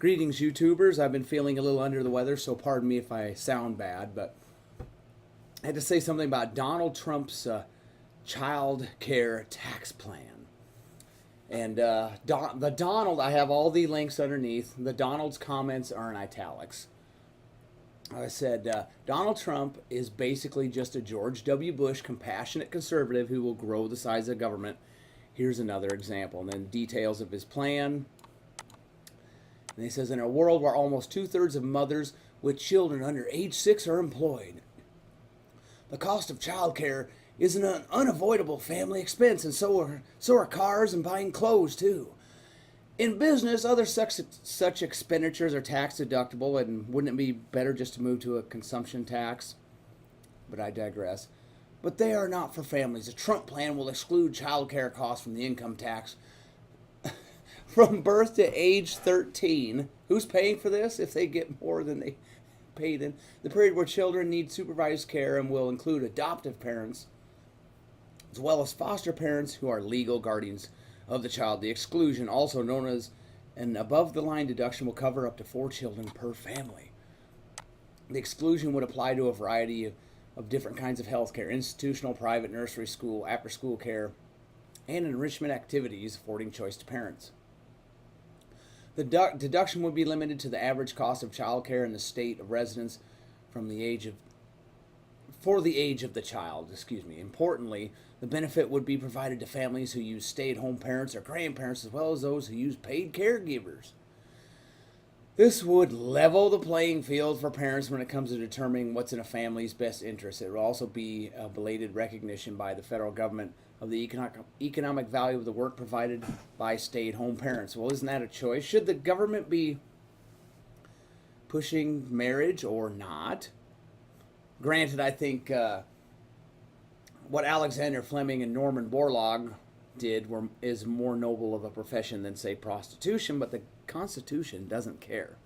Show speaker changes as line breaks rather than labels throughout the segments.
Greetings, YouTubers. I've been feeling a little under the weather, so pardon me if I sound bad, but I had to say something about Donald Trump's child care tax plan. And the Donald, I have all the links underneath. The Donald's comments are in italics. I said, Donald Trump is basically just a George W. Bush compassionate conservative who will grow the size of government. Here's another example. And then details of his plan. And he says, in a world where almost 2/3 of mothers with children under age 6 are employed, the cost of childcare is an unavoidable family expense, and so are cars and buying clothes too. In business, other such expenditures are tax deductible, and wouldn't it be better just to move to a consumption tax? But I digress. But they are not for families. The Trump plan will exclude childcare costs from the income tax from birth to age 13. Who's paying for this if they get more than they paid in? The period where children need supervised care, and will include adoptive parents as well as foster parents who are legal guardians of the child. The exclusion, also known as an above-the-line deduction, will cover up to 4 children per family. The exclusion would apply to a variety of different kinds of health care: institutional, private, nursery, school, after-school care, and enrichment activities, affording choice to parents. The deduction would be limited to the average cost of child care in the state of residence for the age of the child. Importantly, the benefit would be provided to families who use stay-at-home parents or grandparents, as well as those who use paid caregivers. This would level the playing field for parents when it comes to determining what's in a family's best interest. It will also be a belated recognition by the federal government of the economic value of the work provided by stay-at-home parents. Well, isn't that a choice? Should the government be pushing marriage or not? Granted, I think what Alexander Fleming and Norman Borlaug did is more noble of a profession than, say, prostitution, but the Constitution doesn't care.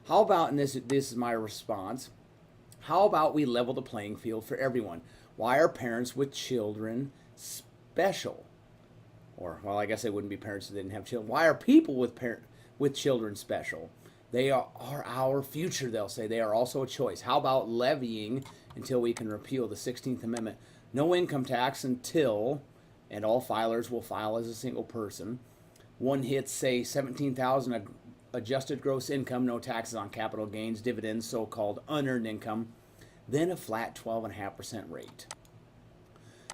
How about, and this is my response, how about we level the playing field for everyone? Why are parents with children special? Or, well, I guess they wouldn't be parents that didn't have children. Why are people with children special? They are our future, they'll say. They are also a choice. How about levying, until we can repeal the 16th Amendment, no income tax until, and all filers will file as a single person, one hits, say, $17,000 adjusted gross income, no taxes on capital gains, dividends, so-called unearned income, then a flat 12.5% rate.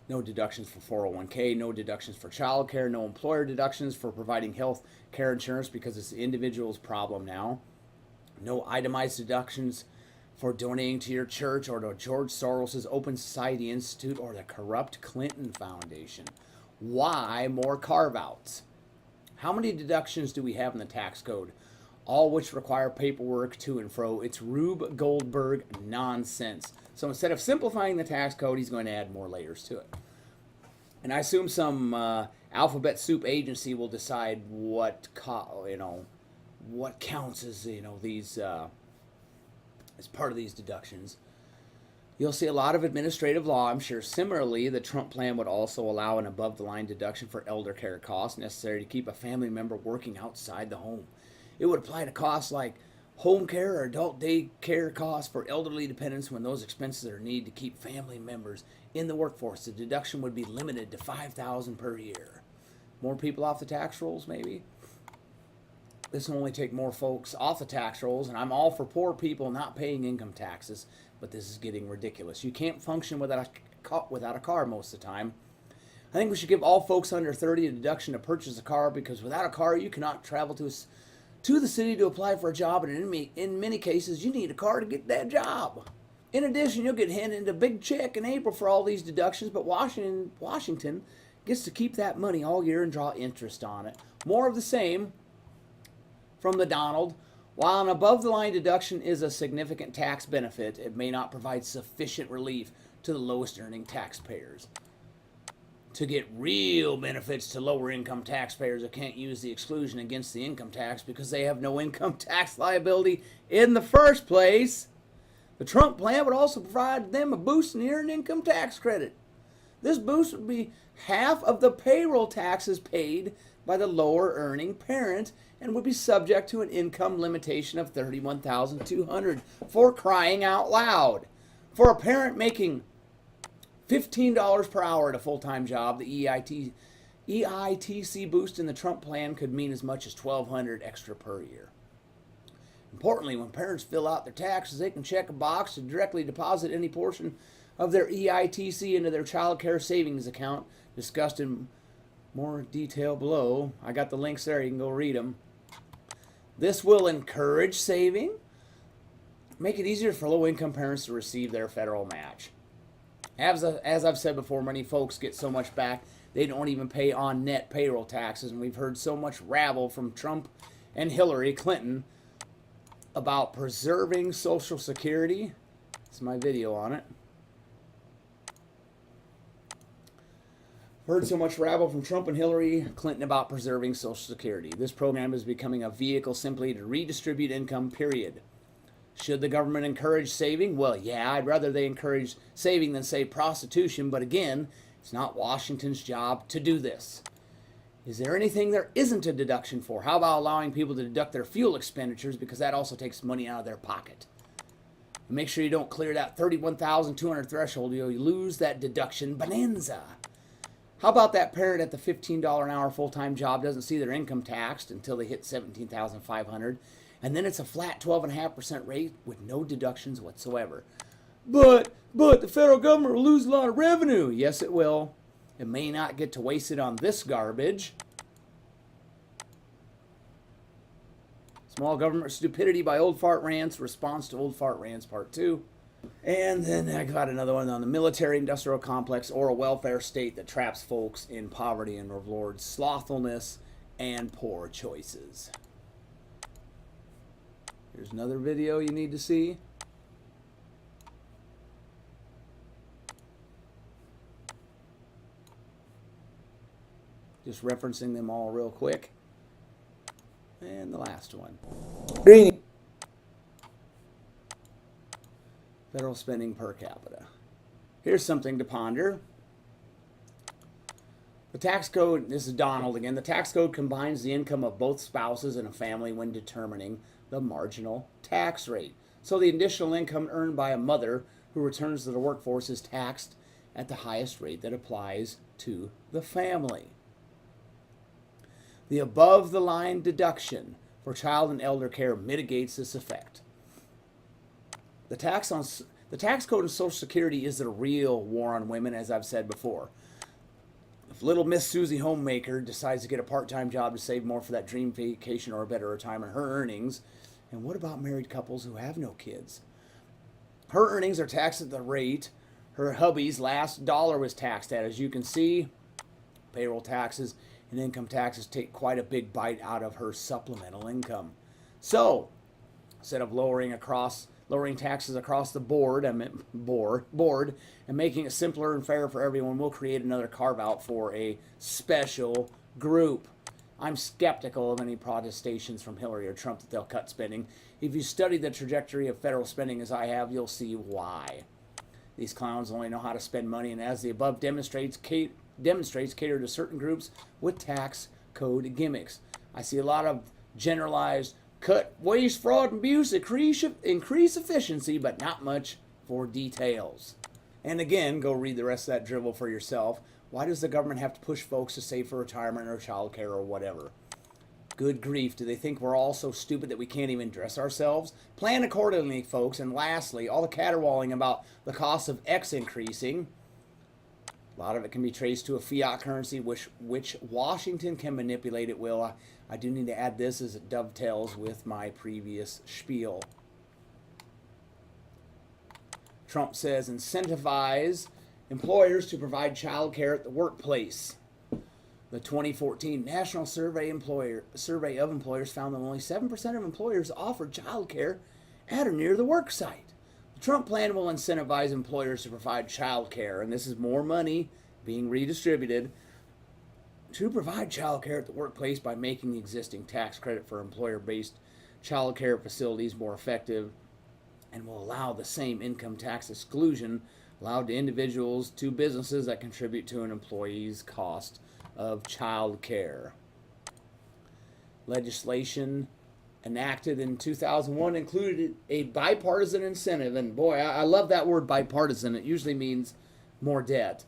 No deductions for 401k, no deductions for child care, no employer deductions for providing health care insurance because it's the individual's problem now. No itemized deductions for donating to your church or to George Soros' Open Society Institute or the corrupt Clinton Foundation. Why more carve-outs? How many deductions do we have in the tax code? All which require paperwork to and fro. It's Rube Goldberg nonsense. So instead of simplifying the tax code, he's going to add more layers to it. And I assume some alphabet soup agency will decide what counts as these as part of these deductions. You'll see a lot of administrative law, I'm sure. Similarly, the Trump plan would also allow an above-the-line deduction for elder care costs necessary to keep a family member working outside the home. It would apply to costs like home care or adult day care costs for elderly dependents when those expenses are needed to keep family members in the workforce. The deduction would be limited to $5,000 per year. More people off the tax rolls, maybe? This will only take more folks off the tax rolls, and I'm all for poor people not paying income taxes, but this is getting ridiculous. You can't function without a car most of the time. I think we should give all folks under 30 a deduction to purchase a car, because without a car you cannot travel to the city to apply for a job, and in many cases you need a car to get that job. In addition, you'll get handed a big check in April for all these deductions, but Washington gets to keep that money all year and draw interest on it. More of the same from the Donald. While an above-the-line deduction is a significant tax benefit, it may not provide sufficient relief to the lowest-earning taxpayers. To get real benefits to lower-income taxpayers that can't use the exclusion against the income tax because they have no income tax liability in the first place, the Trump plan would also provide them a boost in the earned income tax credit. This boost would be half of the payroll taxes paid by the lower-earning parent, and would be subject to an income limitation of $31,200 for crying out loud. For a parent making $15 per hour at a full-time job, the EITC boost in the Trump plan could mean as much as $1,200 extra per year. Importantly, when parents fill out their taxes, they can check a box to directly deposit any portion of their EITC into their child care savings account, discussed in more detail below. I got the links there, you can go read them. This will encourage saving, make it easier for low-income parents to receive their federal match. As I've said before, many folks get so much back, they don't even pay on net payroll taxes, and we've heard so much rabble from Trump and Hillary Clinton about preserving Social Security. It's my video on it. Heard so much rabble from Trump and Hillary Clinton about preserving Social Security. This program is becoming a vehicle simply to redistribute income, period. Should the government encourage saving? Well, yeah, I'd rather they encourage saving than, say, prostitution, but again, it's not Washington's job to do this. Is there anything there isn't a deduction for? How about allowing people to deduct their fuel expenditures, because that also takes money out of their pocket? And make sure you don't clear that $31,200 threshold, or you lose that deduction bonanza. How about that parent at the $15 an hour full-time job doesn't see their income taxed until they hit $17,500, and then it's a flat 12.5% rate with no deductions whatsoever? But the federal government will lose a lot of revenue. Yes, it will. It may not get to waste it on this garbage. Small government stupidity by Old Fart Rants, response to Old Fart Rants Part 2. And then I got another one on the military-industrial complex or a welfare state that traps folks in poverty and rewards slothfulness and poor choices. Here's another video you need to see. Just referencing them all real quick. And the last one. Federal spending per capita. Here's something to ponder. The tax code, this is Donald again, the tax code combines the income of both spouses in a family when determining the marginal tax rate. So the additional income earned by a mother who returns to the workforce is taxed at the highest rate that applies to the family. The above-the-line deduction for child and elder care mitigates this effect. The tax code in Social Security is the real war on women, as I've said before. If little Miss Susie Homemaker decides to get a part-time job to save more for that dream vacation or a better retirement, her earnings, and what about married couples who have no kids? Her earnings are taxed at the rate her hubby's last dollar was taxed at. As you can see, payroll taxes and income taxes take quite a big bite out of her supplemental income. So, instead of lowering taxes across the board and making it simpler and fair for everyone, we'll create another carve-out for a special group. I'm skeptical of any protestations from Hillary or Trump that they'll cut spending. If you study the trajectory of federal spending as I have, you'll see why. These clowns only know how to spend money, and as the above demonstrates cater to certain groups with tax code gimmicks. I see a lot of generalized cut waste, fraud, and abuse, increase efficiency, but not much for details. And again, go read the rest of that drivel for yourself. Why does the government have to push folks to save for retirement or child care or whatever? Good grief, do they think we're all so stupid that we can't even dress ourselves? Plan accordingly, folks. And lastly, all the caterwauling about the cost of X increasing, a lot of it can be traced to a fiat currency, which Washington can manipulate at will. I do need to add this as it dovetails with my previous spiel. Trump says incentivize employers to provide child care at the workplace. The 2014 National Survey of Employers found that only 7% of employers offered child care at or near the work site. The Trump plan will incentivize employers to provide child care, and this is more money being redistributed, to provide child care at the workplace by making the existing tax credit for employer-based child care facilities more effective, and will allow the same income tax exclusion allowed to individuals to businesses that contribute to an employee's cost of child care. Legislation enacted in 2001 included a bipartisan incentive. And boy, I love that word bipartisan. It usually means more debt.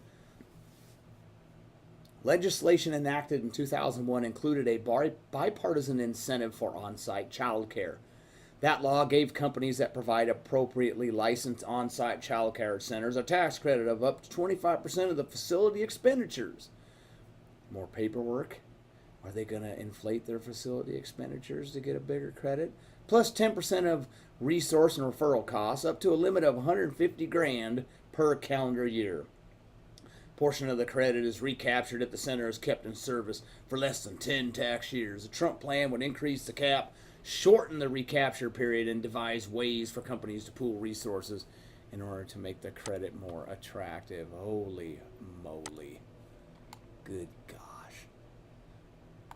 Legislation enacted in 2001 included a bipartisan incentive for on-site child care. That law gave companies that provide appropriately licensed on-site child care centers a tax credit of up to 25% of the facility expenditures. More paperwork? Are they going to inflate their facility expenditures to get a bigger credit? Plus 10% of resource and referral costs, up to a limit of $150,000 per calendar year. Portion of the credit is recaptured if the center is kept in service for less than 10 tax years. The Trump plan would increase the cap, shorten the recapture period, and devise ways for companies to pool resources in order to make the credit more attractive. Holy moly. Good gosh.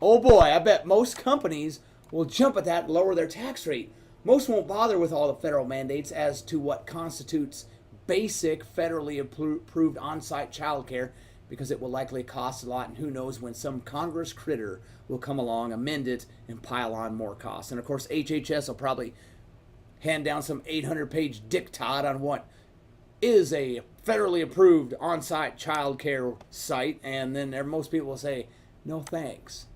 Oh boy, I bet most companies will jump at that and lower their tax rate. Most won't bother with all the federal mandates as to what constitutes basic federally approved on-site child care, because it will likely cost a lot, and who knows when some Congress critter will come along, amend it, and pile on more costs. And of course, HHS will probably hand down some 800-page diktat on what is a federally approved on-site child care site, and then most people will say, no thanks.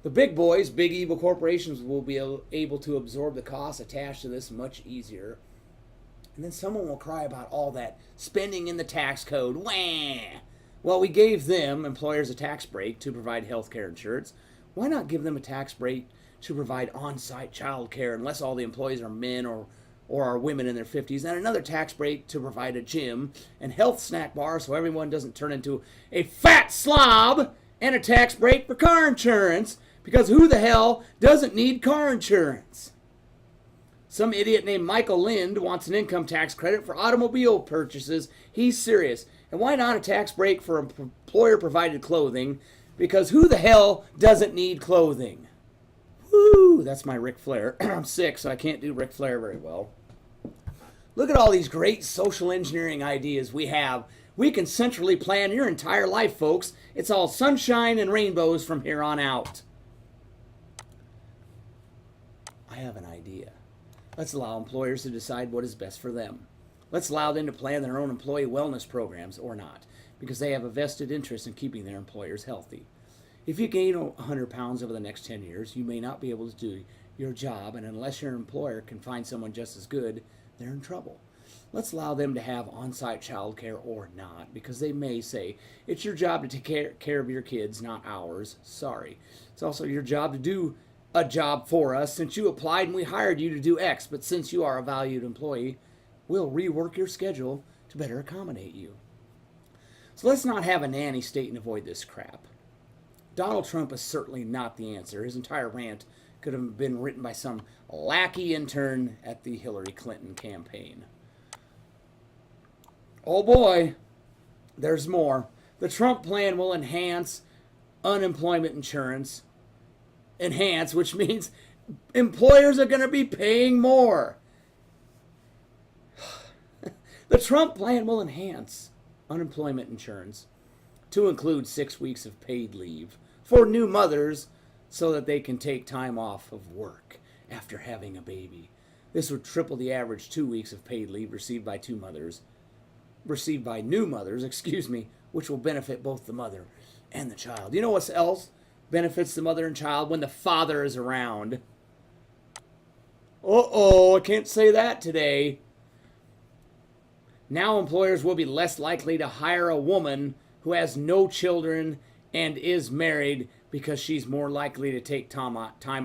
The big boys, big evil corporations, will be able to absorb the costs attached to this much easier. And then someone will cry about all that spending in the tax code. Wah! Well, we gave them, employers, a tax break to provide health care insurance. Why not give them a tax break to provide on-site child care, unless all the employees are men or are women in their 50s, and another tax break to provide a gym and health snack bar so everyone doesn't turn into a fat slob, and a tax break for car insurance, because who the hell doesn't need car insurance? Some idiot named Michael Lind wants an income tax credit for automobile purchases. He's serious. And why not a tax break for employer-provided clothing? Because who the hell doesn't need clothing? Woo! That's my Ric Flair. I'm sick, so I can't do Ric Flair very well. Look at all these great social engineering ideas we have. We can centrally plan your entire life, folks. It's all sunshine and rainbows from here on out. I have an idea. Let's allow employers to decide what is best for them. Let's allow them to plan their own employee wellness programs, or not, because they have a vested interest in keeping their employers healthy. If you gain 100 pounds over the next 10 years, you may not be able to do your job, and unless your employer can find someone just as good, they're in trouble. Let's allow them to have on-site child care or not, because they may say, it's your job to take care of your kids, not ours. Sorry. It's also your job to do a job for us since you applied and we hired you to do X, but since you are a valued employee, we'll rework your schedule to better accommodate you. So let's not have a nanny state and avoid this crap. Donald Trump is certainly not the answer. His entire rant could have been written by some lackey intern at the Hillary Clinton campaign. Oh boy, there's more. The Trump plan will enhance unemployment insurance. Enhance, which means employers are going to be paying more. The Trump plan will enhance unemployment insurance to include 6 weeks of paid leave for new mothers so that they can take time off of work after having a baby. This would triple the average 2 weeks of paid leave received by new mothers, which will benefit both the mother and the child. You know what else benefits the mother and child? When the father is around. Uh-oh, I can't say that today. Now employers will be less likely to hire a woman who has no children and is married, because she's more likely to take time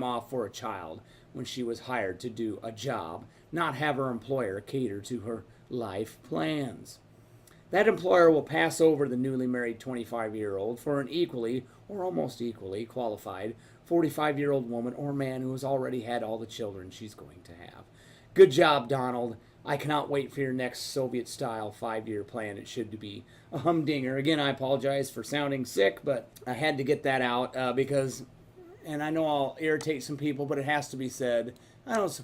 off for a child when she was hired to do a job, not have her employer cater to her life plans. That employer will pass over the newly married 25-year-old for an equally or almost equally qualified 45-year-old woman or man who has already had all the children she's going to have. Good job, Donald. I cannot wait for your next Soviet-style 5-year plan. It should be a humdinger. Again, I apologize for sounding sick, but I had to get that out because, and I know I'll irritate some people, but it has to be said. I don't.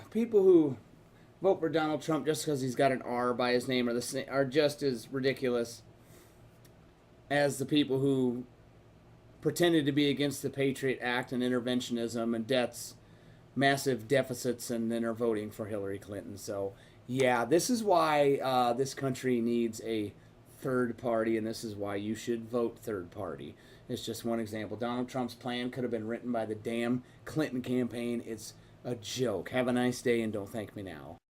People who vote for Donald Trump just because he's got an R by his name are just as ridiculous as the people who pretended to be against the Patriot Act and interventionism and debts, massive deficits, and then are voting for Hillary Clinton. So, yeah, this is why this country needs a third party, and this is why you should vote third party. It's just one example. Donald Trump's plan could have been written by the damn Clinton campaign. It's a joke. Have a nice day, and don't thank me now.